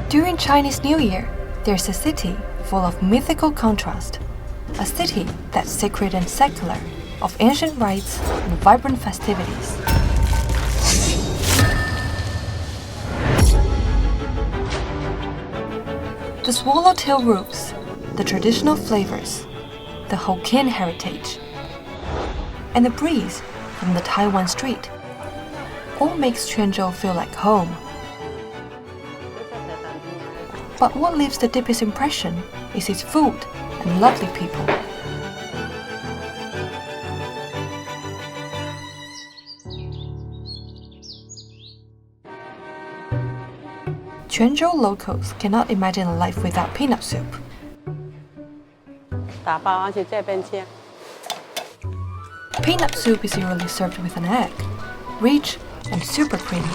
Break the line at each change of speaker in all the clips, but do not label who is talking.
During Chinese New Year, there's a city full of mythical contrast. A city that's sacred and secular, of ancient rites and vibrant festivities. The swallowtail roofs, the traditional flavors, the Hokkien heritage, and the breeze from the Taiwan street all makes Quanzhou feel like home. But what leaves the deepest impression is its food and lovely people. Quanzhou locals cannot imagine a life without peanut soup. Peanut soup is usually served with an egg, rich and super creamy.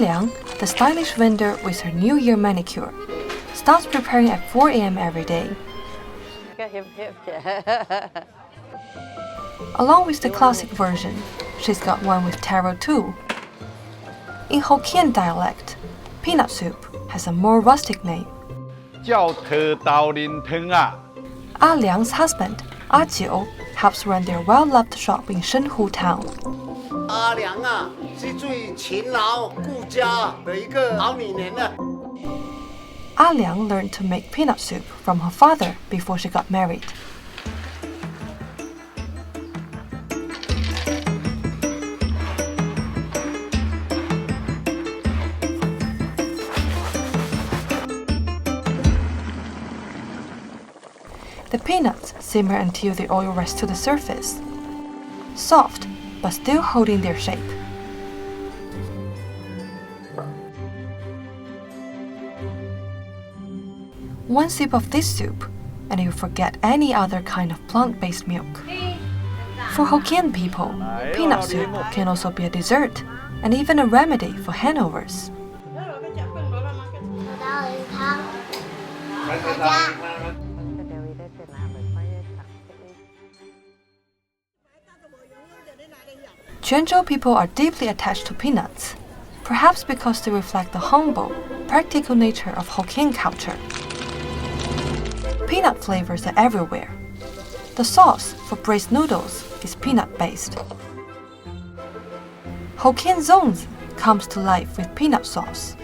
Liang, the stylish vendor with her New Year manicure, starts preparing at 4 a.m. every day. Along with the classic version, she's got one with taro too. In Hokkien dialect, peanut soup has a more rustic name. Liang's husband, Jiu, helps run their well-loved shop in Shenhu town. Liang learned to make peanut soup from her father before she got married. The peanuts simmer until the oil rises to the surface, soft but still holding their shape. One sip of this soup, and you forget any other kind of plant-based milk. For Hokkien people, peanut soup can also be a dessert and even a remedy for hangovers. Quanzhou people are deeply attached to peanuts, perhaps because they reflect the humble, practical nature of Hokkien culture. Peanut flavors are everywhere. The sauce for braised noodles is peanut-based. Hokkien zones comes to life with peanut sauce.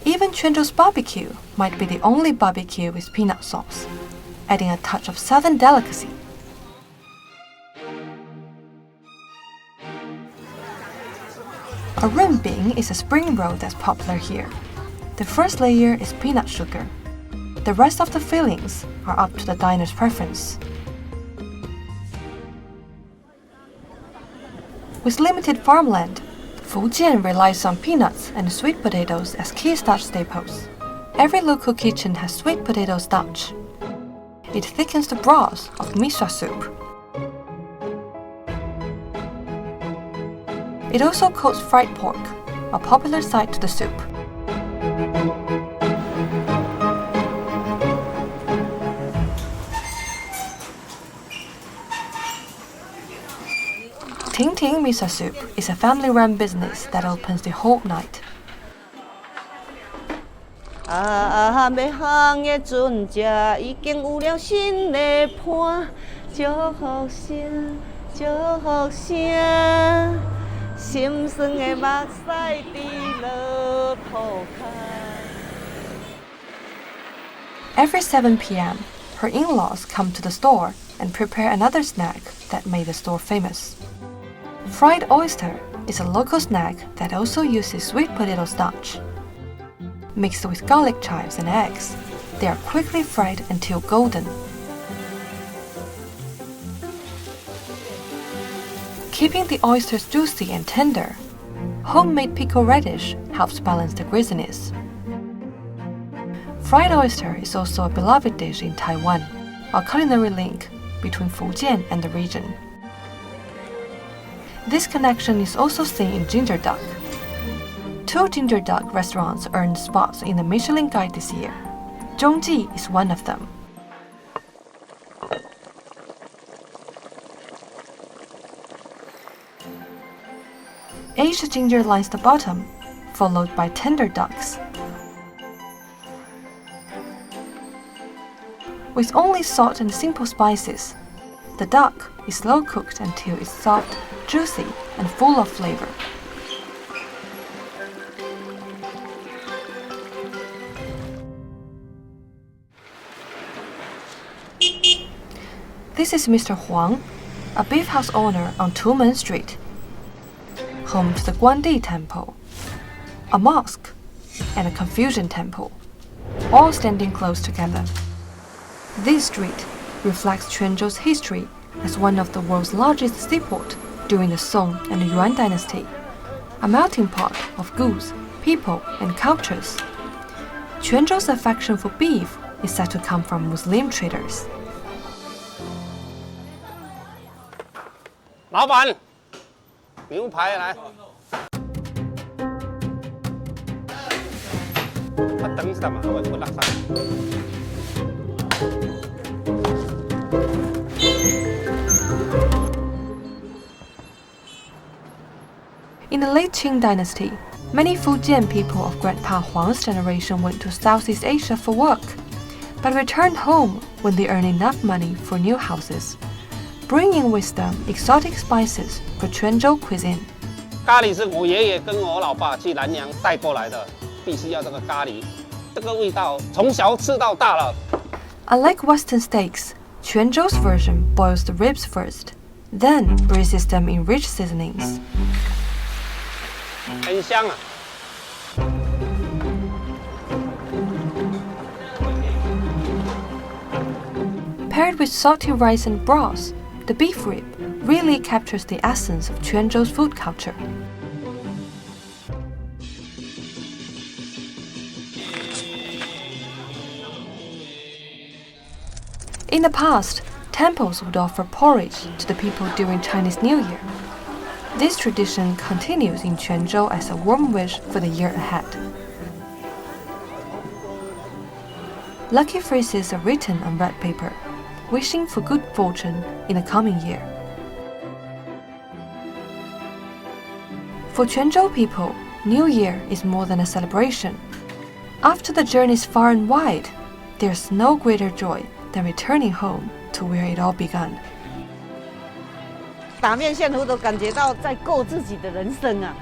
Even Quanzhou's barbecue might be the only barbecue with peanut sauce, adding a touch of southern delicacy. A renbing is a spring roll that's popular here. The first layer is peanut sugar. The rest of the fillings are up to the diner's preference. With limited farmland, Fujian relies on peanuts and sweet potatoes as key starch staples. Every local kitchen has sweet potato starch. It thickens the broth of miso soup. It also coats fried pork, a popular side to the soup. Ting Ting Miso Soup is a family-run business that opens the whole night. Every 7 p.m., her in-laws come to the store and prepare another snack that made the store famous. Fried oyster is a local snack that also uses sweet potato starch. Mixed with garlic chives and eggs, they are quickly fried until golden. Keeping the oysters juicy and tender, homemade pickled radish helps balance the greasiness. Fried oyster is also a beloved dish in Taiwan, a culinary link between Fujian and the region. This connection is also seen in ginger duck. 2 ginger duck restaurants earned spots in the Michelin Guide this year. Zhongji is one of them. Aged ginger lines the bottom, followed by tender ducks. With only salt and simple spices, the duck is slow cooked until it's soft, juicy, and full of flavor. This is Mr. Huang, a beef house owner on Tumen Street, home to the Guandi Temple, a mosque, and a Confucian temple, all standing close together. This street reflects Quanzhou's history as one of the world's largest seaport during the Song and Yuan dynasty, a melting pot of goods, people, and cultures. Quanzhou's affection for beef is said to come from Muslim traders.
老板，牛排来。等一下嘛，我拿上。
In the late Qing dynasty, many Fujian people of Grandpa Huang's generation went to Southeast Asia for work, but returned home when they earned enough money for new houses, bringing with them exotic spices for Quanzhou cuisine.
咖喱是我爷爷跟我老爸去南洋带过来的，必须要这个咖喱，这个味道从小吃到大了。
Unlike Western steaks, Quanzhou's version boils the ribs first, then braises them in rich seasonings.
很香啊！
Paired with salty rice and broth, the beef rib really captures the essence of Quanzhou's food culture. In the past, temples would offer porridge to the people during Chinese New Year. This tradition continues in Quanzhou as a warm wish for the year ahead. Lucky phrases are written on red paper, wishing for good fortune in the coming year. For Quanzhou people, New Year is more than a celebration. After the journeys far and wide, there's no greater joy than returning home to where it all began.
打面线糊都感觉到在过自己的人生啊！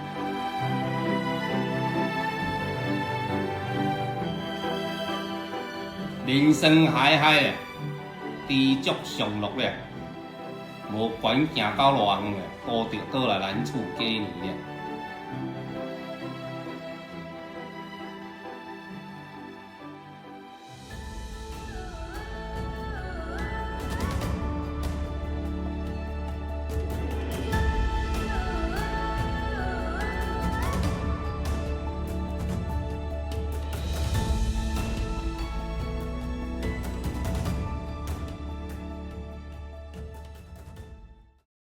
人生海海啊，知足常乐咧，无管行到偌远咧，多着倒来咱厝过年咧。